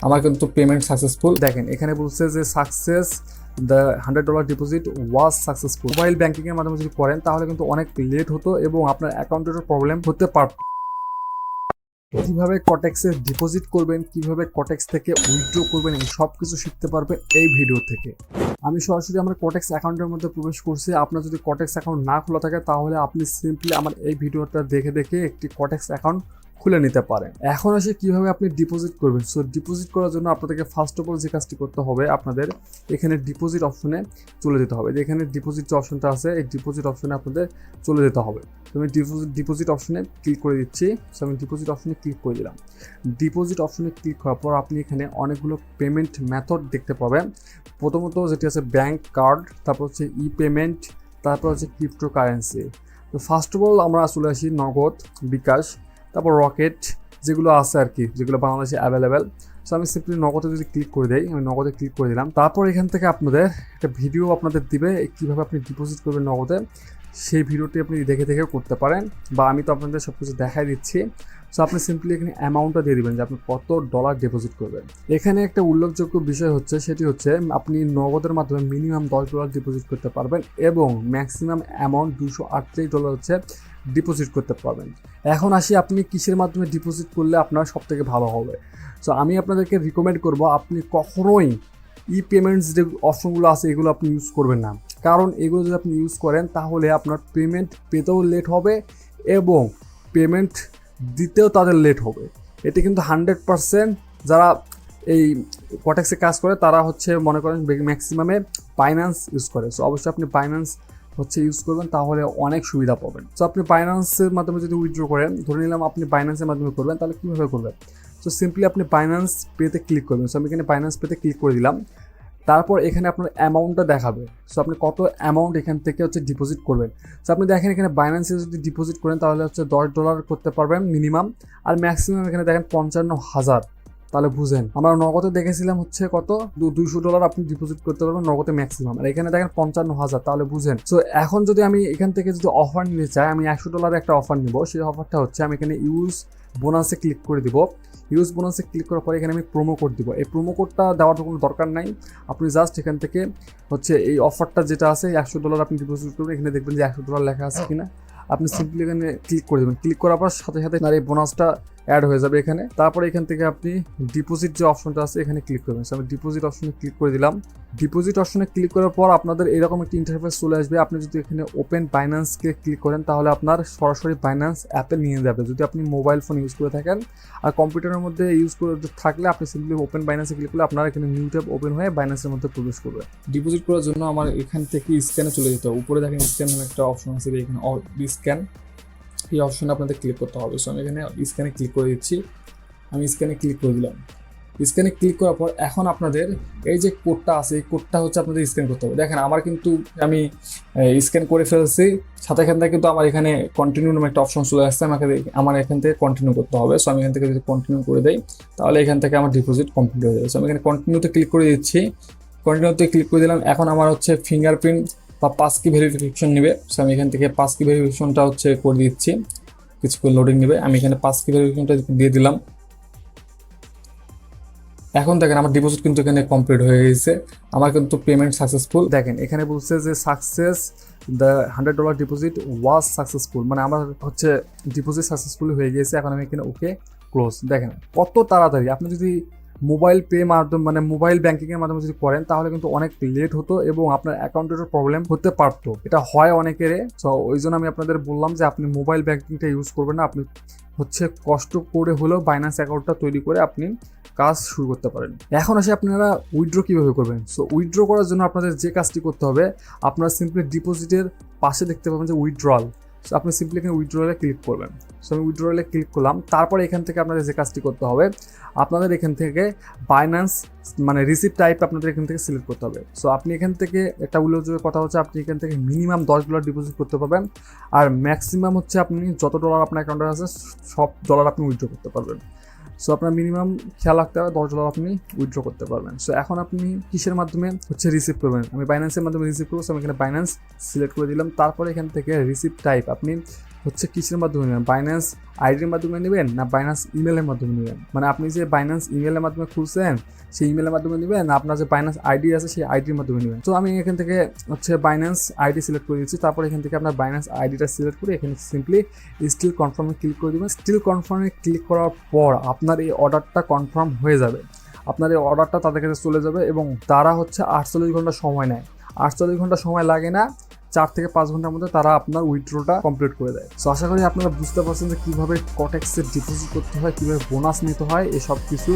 আমার কিন্তু payment successful. দেখেন এখানে বলছে যে success, the $100 deposit was successful. Mobile banking এর মাধ্যমে যদি করেন তাহলে কিন্তু অনেক লেট হতো এবং আপনার অ্যাকাউন্টেরও প্রবলেম হতে পারত। কিভাবে কটেক্সে ডিপোজিট করবেন, কিভাবে কটেক্স থেকে উইথড্র করবেন, এই সব কিছু শিখতে পারবেন এই ভিডিও থেকে। আমি সরাসরি আমার কটেক্স অ্যাকাউন্টের মধ্যে প্রবেশ করছি। আপনার যদি কটেক্স অ্যাকাউন্ট না খোলা থাকে তাহলে আপনি সিম্পলি আমার এই ভিডিওটা দেখে দেখে একটি কটেক্স অ্যাকাউন্ট খুলে নিতে পারেন। এখন আসে কিভাবে আপনি ডিপোজিট করবেন। সো ডিপোজিট করার জন্য আপনাদেরকে ফার্স্ট অফ অল যে কাজটি করতে হবে, আপনাদের এখানে ডিপোজিট অপশনে চলে যেতে হবে। এখানে ডিপোজিট যে অপশনটা আছে এই ডিপোজিট অপশনে আপনাদের চলে যেতে হবে। তো আমি ডিপোজিট অপশনে ক্লিক করে দিচ্ছি। সো আমি ডিপোজিট অপশনে ক্লিক করে দিলাম। ডিপোজিট অপশনে ক্লিক করার পর আপনি এখানে অনেকগুলো পেমেন্ট মেথড দেখতে পাবেন। প্রথমত যেটি আছে ব্যাংক কার্ড, তারপর হচ্ছে ই পেমেন্ট, তারপর হচ্ছে ক্রিপ্টো কারেন্সি। তো ফার্স্ট অফ অল আমরা চলে আসি নগদ, বিকাশ, তারপর রকেট, যেগুলো আছে আর কি, যেগুলো বাংলাদেশে অ্যাভেলেবেল। সো আমি সিম্পলি নগদে যদি ক্লিক করে দিই, আমি নগদে ক্লিক করে দিলাম। তারপর এখান থেকে আপনাদের একটা ভিডিও আপনাদের দিবে কীভাবে আপনি ডিপোজিট করবেন নগদে। সেই ভিডিওটি আপনি দেখে দেখে করতে পারেন, বা আমি তো আপনাদের সব কিছু দেখাই দিচ্ছি। সো আপনি সিম্পলি এখানে অ্যামাউন্টটা দিয়ে দেবেন যে আপনি কত ডলার ডিপোজিট করবেন। এখানে একটা উল্লেখযোগ্য বিষয় হচ্ছে, সেটি হচ্ছে আপনি নগদের মাধ্যমে মিনিমাম $10 ডিপোজিট করতে পারবেন এবং ম্যাক্সিমাম অ্যামাউন্ট $238 হচ্ছে ডিপোজিট করতে পারবেন। এখন আসি আপনি কিসের মাধ্যমে ডিপোজিট করলে আপনার সব থেকে ভালো হবে। সো আমি আপনাদেরকে রিকমেন্ড করব আপনি কখনোই ই পেমেন্টস যে অপশনগুলো আছে এগুলো আপনি ইউজ করবেন না। কারণ এগুলো যদি আপনি ইউজ করেন তাহলে আপনার পেমেন্ট পেতেও লেট হবে এবং পেমেন্ট দিতেও তাদের লেট হবে। এটি কিন্তু 100% যারা এই কটেক্সে কাজ করে তারা হচ্ছে মনে করেন ম্যাক্সিমামে বাইন্যান্স ইউজ করে। সো অবশ্যই আপনি বাইন্যান্স হচ্ছে ইউজ করবেন, তাহলে অনেক সুবিধা পাবেন। সো আপনি বাইন্যান্সের মাধ্যমে যদি উইথড্র করেন, ধরে নিলাম আপনি বাইন্যান্সের মাধ্যমে করবেন, তাহলে কীভাবে করবেন। সো সিম্পলি আপনি বাইন্যান্স পেতে ক্লিক করবেন। সো আমি এখানে বাইন্যান্স পেতে ক্লিক করে দিলাম। তারপর এখানে আপনার অ্যামাউন্টটা দেখাবে। সো আপনি কত অ্যামাউন্ট এখান থেকে হচ্ছে ডিপোজিট করবেন। সো আপনি দেখেন এখানে বাইন্যান্সে যদি ডিপোজিট করেন তাহলে হচ্ছে $10 করতে পারবেন মিনিমাম, আর ম্যাক্সিমাম এখানে দেখেন 55,000। তাহলে বুঝেন, আমরা নগদে দেখেছিলাম হচ্ছে কত $200 আপনি ডিপোজিট করতে পারবেন নগদে ম্যাক্সিমাম, আর এখানে দেখেন 55,000। তাহলে বুঝেন। সো এখন যদি আমি এখান থেকে যদি অফার নিতে চাই, আমি $100 একটা অফার নিব। সেই অফারটা হচ্ছে আমি এখানে ইউজ বোনাসে ক্লিক করে দিব। ইউজ বোনাসে ক্লিক করার পরে এখানে আমি প্রোমো কোড দিব। এই প্রোমো কোডটা দেওয়ার কোনো দরকার নাই, আপনি জাস্ট এখান থেকে হচ্ছে এই অফারটা যেটা আছে $100 আপনি ডিপোজিট করবেন। এখানে দেখবেন যে $100 লেখা আছে কিনা, আপনি সিম্পলি এখানে ক্লিক করে দেবেন। ক্লিক করার পর সাথে সাথে এই বোনাসটা অ্যাড হয়ে যাবে এখানে। তারপরে এখান থেকে আপনি ডিপোজিট যে অপশনটা আছে এখানে ক্লিক করবেন। আমি ডিপোজিট অপশনে ক্লিক করে দিলাম। ডিপোজিট অপশনে ক্লিক করার পর আপনাদের এরকম একটি ইন্টারফেস চলে আসবে। আপনি যদি এখানে ওপেন বাইন্যান্সকে ক্লিক করেন তাহলে আপনার সরাসরি বাইন্যান্স অ্যাপে নিয়ে যাবে, যদি আপনি মোবাইল ফোন ইউজ করে থাকেন। আর কম্পিউটারের মধ্যে ইউজ করে থাকলে আপনি সিম্পলি ওপেন বাইন্যান্সে ক্লিক করলে আপনার এখানে নিউ ট্যাব ওপেন হয়ে বাইন্যান্সের মধ্যে প্রবেশ করবে। ডিপোজিট করার জন্য আমার এখান থেকে স্ক্যানে চলে যেতে হবে। উপরে দেখেন স্ক্যান নামে একটা অপশন আছে, এখানে স্ক্যান, এই অপশনে আপনাদের ক্লিক করতে হবে। সো আমি এখানে স্ক্যানে ক্লিক করে দিচ্ছি। আমি স্ক্যানে ক্লিক করে দিলাম। স্ক্যানে ক্লিক করার পর এখন আপনাদের এই যে কোডটা আছে এই কোডটা হচ্ছে আপনাদের স্ক্যান করতে হবে। দেখেন আমার কিন্তু আমি স্ক্যান করে ফেলছি, সাথে এখান থেকে কিন্তু আমার এখানে কন্টিনিউ নামে একটা অপশন চলে আসছে। আমার এখান থেকে কন্টিনিউ করতে হবে। সো আমি এখান থেকে যদি কন্টিনিউ করে দেই তাহলে এখান থেকে আমার ডিপোজিট কমপ্লিট হয়ে যাবে। সো আমি এখানে কন্টিনিউতে ক্লিক করে দিচ্ছি। কন্টিনিউতে ক্লিক করে দিলাম। এখন আমার হচ্ছে ফিঙ্গারপ্রিন্ট বা পাস কি ভেরিফিকেশন নেবে। সো আমি এখান থেকে পাস কি ভেরিফিকেশনটা হচ্ছে করে দিচ্ছি, কিছুক্ষণ লোডিং নেবে। আমি এখানে পাস কি ভেরিফিকেশনটা দিয়ে দিলাম। এখন দেখেন আমার ডিপোজিট কিন্তু এখানে কমপ্লিট হয়ে গেছে, আমার কিন্তু পেমেন্ট সাকসেসফুল। দেখেন এখানে বলছে যে success, the $100 deposit was successful, মানে আমার হচ্ছে ডিপোজিট সাকসেসফুল হয়ে গিয়েছে। এখন আমি এখানে ওকে ক্লোজ। দেখেন কত তাড়াতাড়ি। আপনি যদি মোবাইল পে মাধ্যম মানে মোবাইল ব্যাংকিংয়ের মাধ্যমে যদি করেন তাহলে কিন্তু অনেক লেট হতো এবং আপনার অ্যাকাউন্টেরও প্রবলেম হতে পারতো। এটা হয় অনেকেরে। সো ওই জন্য আমি আপনাদের বললাম যে আপনি মোবাইল ব্যাংকিংটা ইউজ করবেন না, আপনি হচ্ছে কষ্ট করে হলেও বাইন্যান্স অ্যাকাউন্টটা তৈরি করে আপনি কাজ শুরু করতে পারেন। এখন আসে আপনারা উইথড্র কীভাবে করবেন। সো উইথড্র করার জন্য আপনাদের যে কাজটি করতে হবে, আপনারা সিম্পলি ডিপোজিটের পাশে দেখতে পাবেন যে উইথড্রয়াল। সো আপনি সিম্পলি এখানে উইথড্রয়ালে ক্লিক করবেন। সো আমি উইথড্রয়ালে ক্লিক করলাম। তারপরে এখান থেকে আপনাদের যে কাজটি করতে হবে, আপনাদের এখান থেকে বাইন্যান্স মানে রিসিপ্ট টাইপ আপনাদের এখান থেকে সিলেক্ট করতে হবে। সো আপনি এখান থেকে একটা উল্লেখযোগ্য কথা হচ্ছে আপনি এখান থেকে মিনিমাম $10 ডিপোজিট করতে পারবেন, আর ম্যাক্সিমাম হচ্ছে আপনি যত ডলার আপনার অ্যাকাউন্টে আছে সব ডলার আপনি উইথড্র করতে পারবেন। সো আপনার মিনিমাম খেয়াল রাখতে হবে $10 আপনি উইথড্র করতে পারবেন। সো এখন আপনি কিসের মাধ্যমে হচ্ছে রিসিভ করবেন, আমি বাইন্যান্সের মাধ্যমে রিসিভ করবো। সো আমি এখানে বাইন্যান্স সিলেক্ট করে দিলাম। তারপরে এখান থেকে রিসিপ্ট টাইপ আপনি হচ্ছে কিসের মাধ্যমে নেবেন, বাইন্যান্স আইডির মাধ্যমে নেবেন না বাইন্যান্স ইমেলের মাধ্যমে নেবেন। মানে আপনি যে বাইন্যান্স ইমেলের মাধ্যমে খুলছেন সেই ইমেলের মাধ্যমে নেবেন না আপনার যে বাইন্যান্স আইডি আছে সেই আইডির মাধ্যমে নেবেন। তো আমি এখান থেকে হচ্ছে বাইন্যান্স আইডি সিলেক্ট করে দিচ্ছি। তারপর এখান থেকে আপনার বাইন্যান্স আইডিটা সিলেক্ট করে এখানে সিম্পলি স্টিল কনফার্মে ক্লিক করে দেবেন। স্টিল কনফার্মে ক্লিক করার পর আপনার এই অর্ডারটা কনফার্ম হয়ে যাবে। আপনার এই অর্ডারটা তাদের কাছে চলে যাবে এবং তারা হচ্ছে 48 ঘন্টা সময় নেয়। 48 ঘন্টা সময় লাগে না, 4 থেকে 5 ঘন্টার মধ্যে তারা আপনার উইথড্রটা কমপ্লিট করে দেয়। সো আশা করি আপনারা বুঝতে পারছেন যে কীভাবে কটেক্সে ডিপোজিট করতে হয়, কীভাবে বোনাস নিতে হয়, এসব কিছু।